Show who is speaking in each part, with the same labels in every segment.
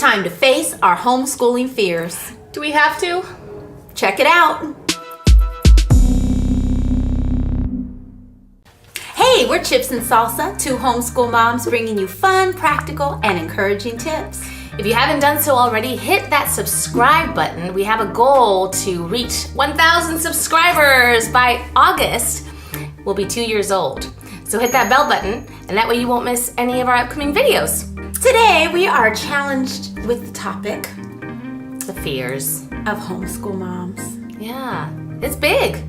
Speaker 1: time to face our homeschooling fears.
Speaker 2: Do we have to?
Speaker 1: Check it out. Hey, we're Chips and Salsa, two homeschool moms bringing you fun, practical, and encouraging tips.
Speaker 2: If you haven't done so already, hit that subscribe button. We have a goal to reach 1,000 subscribers by August. We'll be 2 years old. So hit that bell button, and that way you won't miss any of our upcoming videos.
Speaker 1: Today, we are challenged with the topic
Speaker 2: The fears
Speaker 1: of homeschool moms.
Speaker 2: Yeah, it's big.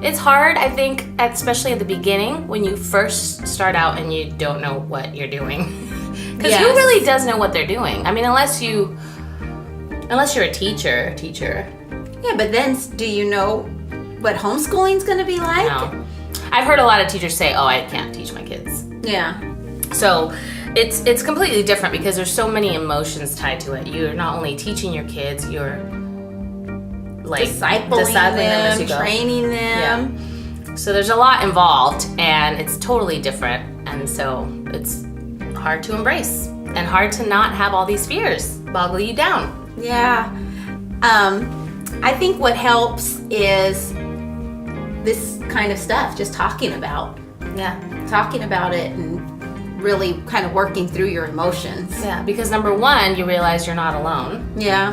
Speaker 2: It's hard, I think, especially at the beginning when you first start out and you don't know what you're doing. Because who really does know what they're doing? I mean, unless you're a teacher.
Speaker 1: Yeah, but then do you know what homeschooling's going to be like?
Speaker 2: No. I've heard a lot of teachers say, "Oh, I can't teach my kids."
Speaker 1: Yeah.
Speaker 2: So it's completely different because there's so many emotions tied to it. You're not only teaching your kids, you're like
Speaker 1: discipling them as you go. Training them.
Speaker 2: Yeah. So there's a lot involved, and it's totally different, and so it's hard to embrace and hard to not have all these fears boggle you down.
Speaker 1: Yeah. I think what helps is this kind of stuff, just talking about.
Speaker 2: Yeah.
Speaker 1: Talking about it and really kind of working through your emotions.
Speaker 2: Yeah, because number one, you realize you're not alone.
Speaker 1: Yeah.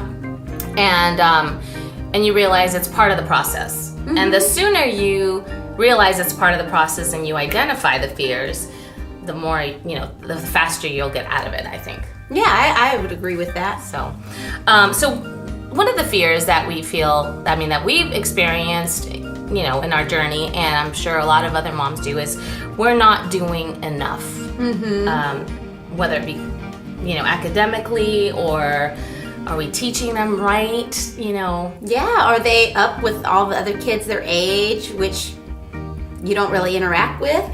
Speaker 2: And you realize it's part of the process. Mm-hmm. And the sooner you realize it's part of the process and you identify the fears, the more, the faster you'll get out of it, I think.
Speaker 1: Yeah, I would agree with that.
Speaker 2: So one of the fears that we feel, that we've experienced, in our journey, and I'm sure a lot of other moms do, is we're not doing enough. Mm-hmm. Whether it be, academically, or are we teaching them right,
Speaker 1: Yeah, are they up with all the other kids their age, which you don't really interact with?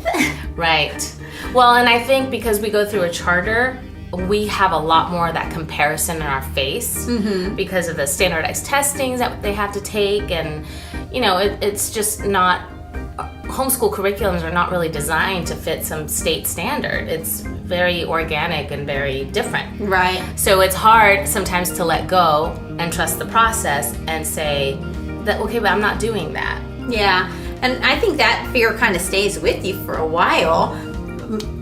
Speaker 2: Right. Well, and I think because we go through a charter, we have a lot more of that comparison in our face. Mm-hmm. Because of the standardized testings that they have to take, and it's just not, homeschool curriculums are not really designed to fit some state standard. It's very organic and very different.
Speaker 1: Right.
Speaker 2: So it's hard sometimes to let go and trust the process and say that, okay, but I'm not doing that.
Speaker 1: Yeah, and I think that fear kind of stays with you for a while.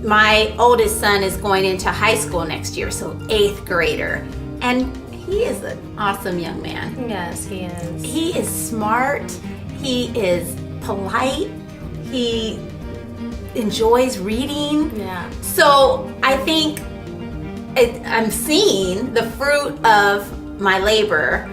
Speaker 1: My oldest son is going into high school next year, so 8th grader, and he is an awesome young man.
Speaker 2: Yes, he is.
Speaker 1: He is smart, he is polite, he enjoys reading.
Speaker 2: Yeah.
Speaker 1: So I think I'm seeing the fruit of my labor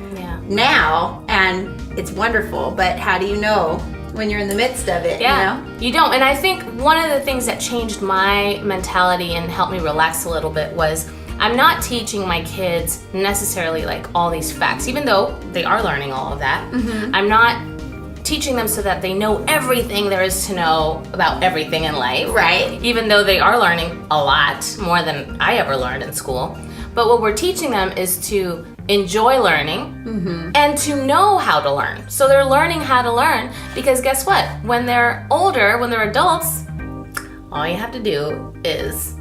Speaker 1: now, and it's wonderful, but how do you know when you're in the midst of it?
Speaker 2: Yeah, you don't. And I think one of the things that changed my mentality and helped me relax a little bit was I'm not teaching my kids necessarily like all these facts, even though they are learning all of that. Mm-hmm. I'm not teaching them so that they know everything there is to know about everything in life.
Speaker 1: Right.
Speaker 2: Even though they are learning a lot more than I ever learned in school. But what we're teaching them is to enjoy learning and to know how to learn. So they're learning how to learn because guess what? When they're older, when they're adults, all you have to do is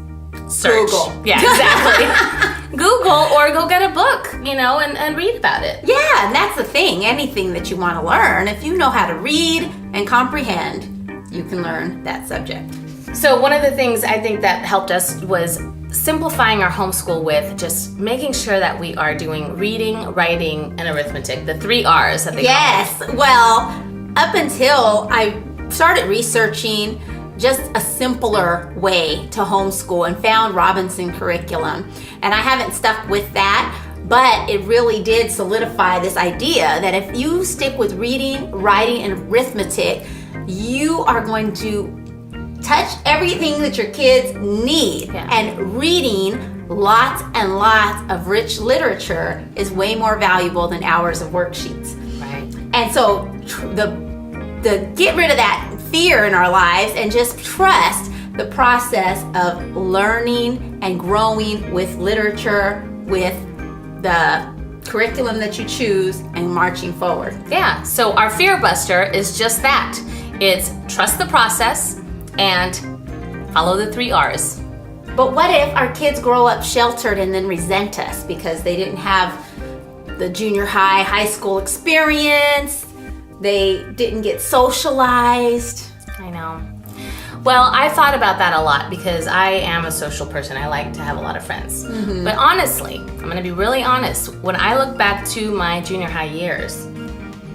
Speaker 2: search.
Speaker 1: Google.
Speaker 2: Yeah, exactly. Google or go get a book, and read about it.
Speaker 1: Yeah, and that's the thing. Anything that you want to learn, if you know how to read and comprehend, you can learn that subject.
Speaker 2: So one of the things I think that helped us was simplifying our homeschool with just making sure that we are doing reading, writing, and arithmetic, the 3 R's that they call it.
Speaker 1: Well, up until I started researching just a simpler way to homeschool and found Robinson curriculum. And I haven't stuck with that, but it really did solidify this idea that if you stick with reading, writing, and arithmetic, you are going to touch everything that your kids need. Yeah. And reading lots and lots of rich literature is way more valuable than hours of worksheets.
Speaker 2: Right.
Speaker 1: And so the get rid of that fear in our lives and just trust the process of learning and growing with literature, with the curriculum that you choose, and marching forward.
Speaker 2: Yeah, so our fear buster is just that. It's trust the process and follow the 3 R's.
Speaker 1: But what if our kids grow up sheltered and then resent us because they didn't have the junior high school experience, they didn't get socialized?
Speaker 2: I know. Well, I thought about that a lot because I am a social person. I like to have a lot of friends. But honestly, I'm going to be really honest. When I look back to my junior high years,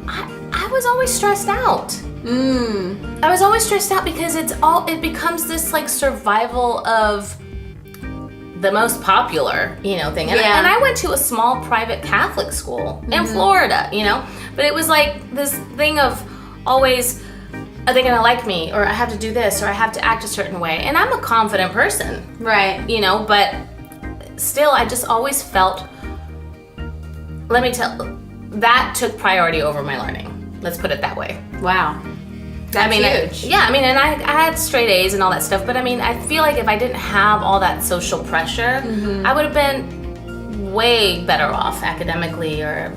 Speaker 2: I was always stressed out. I was always stressed out because it becomes this like survival of the most popular, thing. And I went to a small private Catholic school in Florida, but it was like this thing of always, are they gonna like me, or I have to do this, or I have to act a certain way. And I'm a confident person,
Speaker 1: right?
Speaker 2: But still, I just always felt, that took priority over my learning. Let's put it that way.
Speaker 1: Wow. That's huge.
Speaker 2: And I had straight A's and all that stuff, but I feel like if I didn't have all that social pressure, I would have been way better off academically or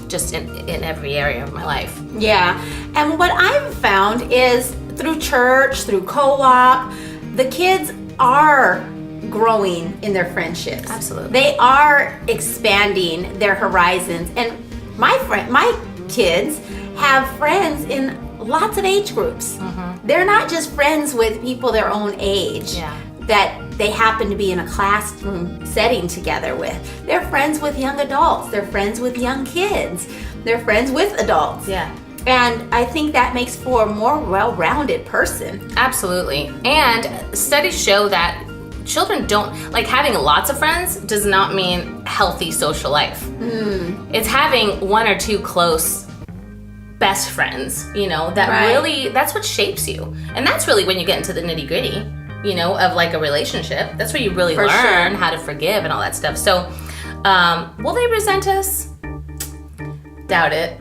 Speaker 2: just in every area of my life.
Speaker 1: Yeah, and what I've found is through church, through co-op, the kids are growing in their friendships.
Speaker 2: Absolutely.
Speaker 1: They are expanding their horizons. And my kids have friends in lots of age groups. They're not just friends with people their own age that they happen to be in a classroom setting together with. They're friends with young adults. They're friends with young kids. They're friends with adults.
Speaker 2: Yeah.
Speaker 1: And I think that makes for a more well-rounded person.
Speaker 2: Absolutely. And studies show that children don't, having lots of friends does not mean healthy social life. It's having one or two close best friends, that's what shapes you. And that's really when you get into the nitty-gritty, of a relationship. That's where you really learn how to forgive and all that stuff. So, will they resent us? Doubt it.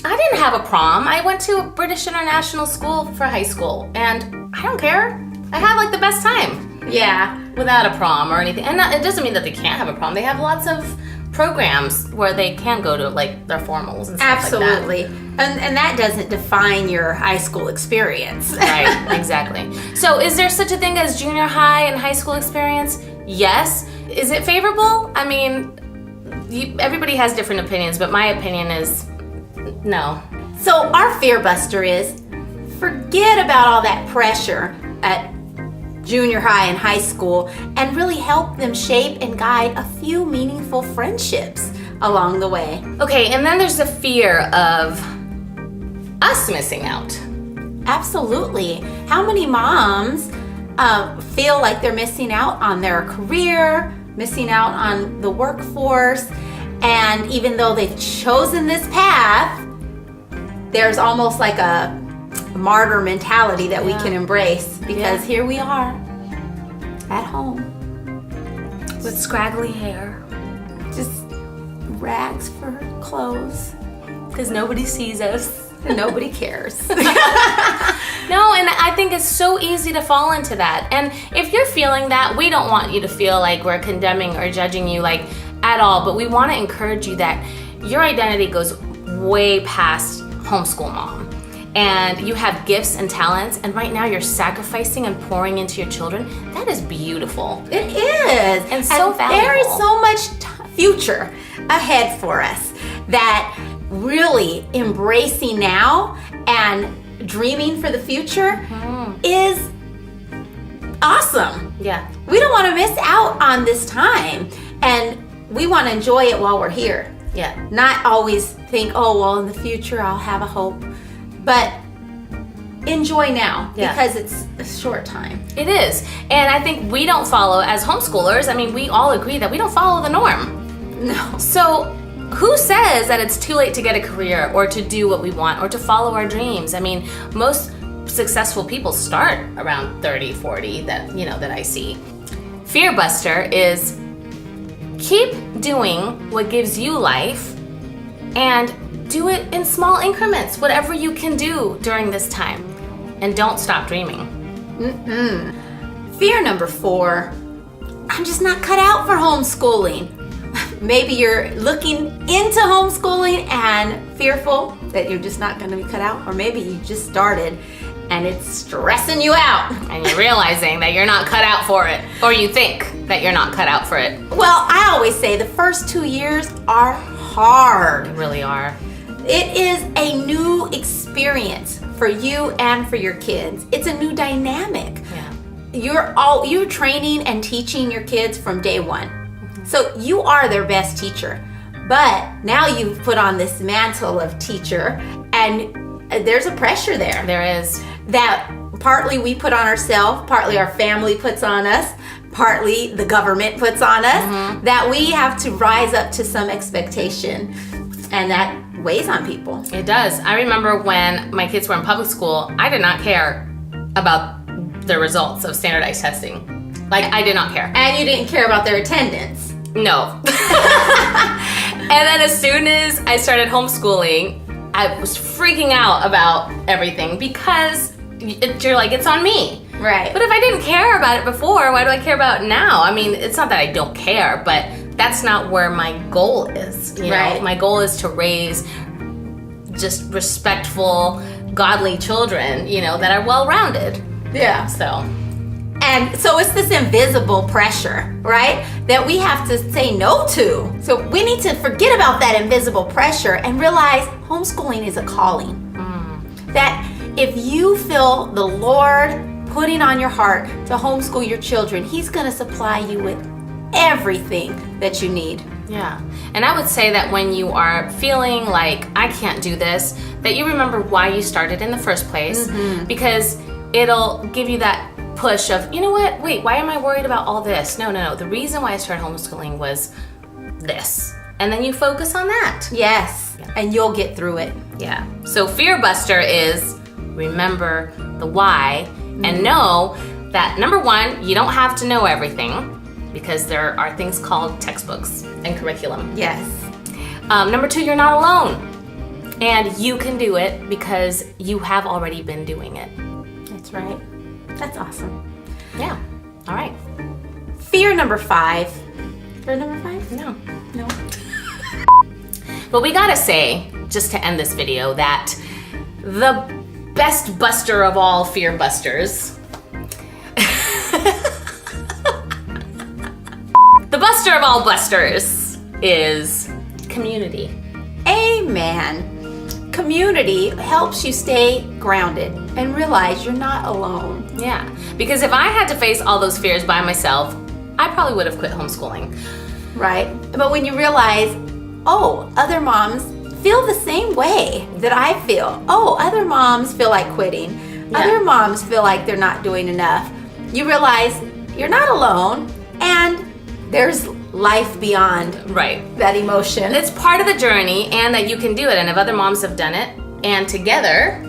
Speaker 2: I didn't have a prom. I went to a British international school for high school, and I don't care. I had the best time.
Speaker 1: Yeah.
Speaker 2: Without a prom or anything. And it doesn't mean that they can't have a prom. They have lots of programs where they can go to their formals and stuff
Speaker 1: Absolutely.
Speaker 2: like that.
Speaker 1: And that doesn't define your high school experience.
Speaker 2: Right, exactly. So is there such a thing as junior high and high school experience? Yes. Is it favorable? Everybody has different opinions, but my opinion is no.
Speaker 1: So our fear buster is forget about all that pressure at junior high and high school and really help them shape and guide a few meaningful friendships along the way.
Speaker 2: Okay, and then there's the fear of us missing out.
Speaker 1: Absolutely. How many moms feel like they're missing out on their career, missing out on the workforce, and even though they've chosen this path, there's almost like a martyr mentality that we can embrace because here we are at home
Speaker 2: with scraggly hair,
Speaker 1: just rags for clothes
Speaker 2: because nobody sees us
Speaker 1: and nobody cares.
Speaker 2: No, and I think it's so easy to fall into that. And if you're feeling that, we don't want you to feel like we're condemning or judging you at all, but we want to encourage you that your identity goes way past homeschool mom. And you have gifts and talents, and right now you're sacrificing and pouring into your children. That is beautiful.
Speaker 1: It is.
Speaker 2: And so valuable.
Speaker 1: There is so much future ahead for us that really embracing now and dreaming for the future is awesome.
Speaker 2: Yeah.
Speaker 1: We don't want to miss out on this time, and we want to enjoy it while we're here.
Speaker 2: Yeah.
Speaker 1: Not always think, oh, well, in the future I'll have a hope. But enjoy now because it's a short time.
Speaker 2: It is. And I think we don't follow, as homeschoolers, we all agree that we don't follow the norm.
Speaker 1: No.
Speaker 2: So who says that it's too late to get a career or to do what we want or to follow our dreams? Most successful people start around 30, 40 that I see. Fear buster is keep doing what gives you life and do it in small increments, whatever you can do during this time. And don't stop dreaming.
Speaker 1: Fear number 4, I'm just not cut out for homeschooling. Maybe you're looking into homeschooling and fearful that you're just not going to be cut out, or maybe you just started and it's stressing you out.
Speaker 2: And you're realizing that you're not cut out for it, or you think that you're not cut out for it.
Speaker 1: Well, I always say the first 2 years are hard.
Speaker 2: They really are.
Speaker 1: It is a new experience for you and for your kids. It's a new dynamic.
Speaker 2: Yeah.
Speaker 1: You're training and teaching your kids from day one. So you are their best teacher. But now you've put on this mantle of teacher, and there's a pressure there.
Speaker 2: There is.
Speaker 1: That partly we put on ourselves, partly our family puts on us, partly the government puts on us, that we have to rise up to some expectation, and that weighs on people.
Speaker 2: It does. I remember when my kids were in public school, I did not care about the results of standardized testing. Like, I did not care.
Speaker 1: And you didn't care about their attendance.
Speaker 2: No. And then as soon as I started homeschooling, I was freaking out about everything because you're like, it's on me.
Speaker 1: Right.
Speaker 2: But if I didn't care about it before, why do I care about it now? I mean, it's not that I don't care, but that's not where my goal is. You know?
Speaker 1: Right.
Speaker 2: My goal is to raise just respectful, godly children, you know, that are well-rounded.
Speaker 1: Yeah. And so it's this invisible pressure, right, that we have to say no to. So we need to forget about that invisible pressure and realize homeschooling is a calling. That if you feel the Lord putting on your heart to homeschool your children, He's going to supply you with everything that you need.
Speaker 2: Yeah. And I would say that when you are feeling like, I can't do this, that you remember why you started in the first place, because it'll give you that push of, you know what, wait, why am I worried about all this? No. The reason why I started homeschooling was this. And then you focus on that.
Speaker 1: Yes. And you'll get through it.
Speaker 2: Yeah. So Fear Buster is remember the why and know that, number one, you don't have to know everything because there are things called textbooks and curriculum.
Speaker 1: Yes.
Speaker 2: Number two, you're not alone. And you can do it because you have already been doing it.
Speaker 1: That's right. That's awesome.
Speaker 2: Yeah. All right.
Speaker 1: Fear number 5. Fear number 5?
Speaker 2: No.
Speaker 1: No.
Speaker 2: But we gotta say, just to end this video, that the best buster of all fear busters, the buster of all busters is community.
Speaker 1: Amen. Community helps you stay grounded and realize you're not alone.
Speaker 2: Yeah, because if I had to face all those fears by myself, I probably would have quit homeschooling.
Speaker 1: Right? But when you realize, oh, other moms feel the same way that I feel. Oh, other moms feel like quitting.
Speaker 2: Yeah.
Speaker 1: Other moms feel like they're not doing enough. You realize you're not alone and there's life beyond
Speaker 2: Right.
Speaker 1: that emotion.
Speaker 2: It's part of the journey and that you can do it. And if other moms have done it, and together,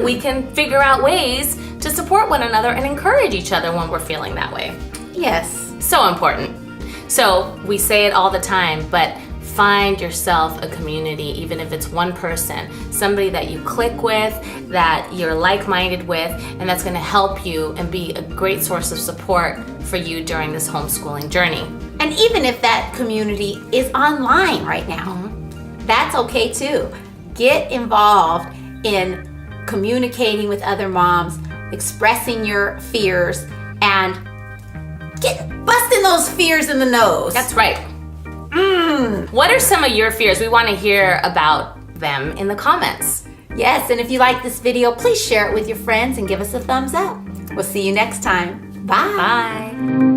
Speaker 2: we can figure out ways to support one another and encourage each other when we're feeling that way.
Speaker 1: Yes.
Speaker 2: So important. So we say it all the time, but find yourself a community, even if it's one person, somebody that you click with, that you're like-minded with, and that's gonna help you and be a great source of support for you during this homeschooling journey.
Speaker 1: And even if that community is online right now, that's okay too. Get involved in communicating with other moms, expressing your fears, and busting those fears in the nose.
Speaker 2: That's right. What are some of your fears? We want to hear about them in the comments.
Speaker 1: Yes, and if you like this video, please share it with your friends and give us a thumbs up. We'll see you next time. Bye.
Speaker 2: Bye.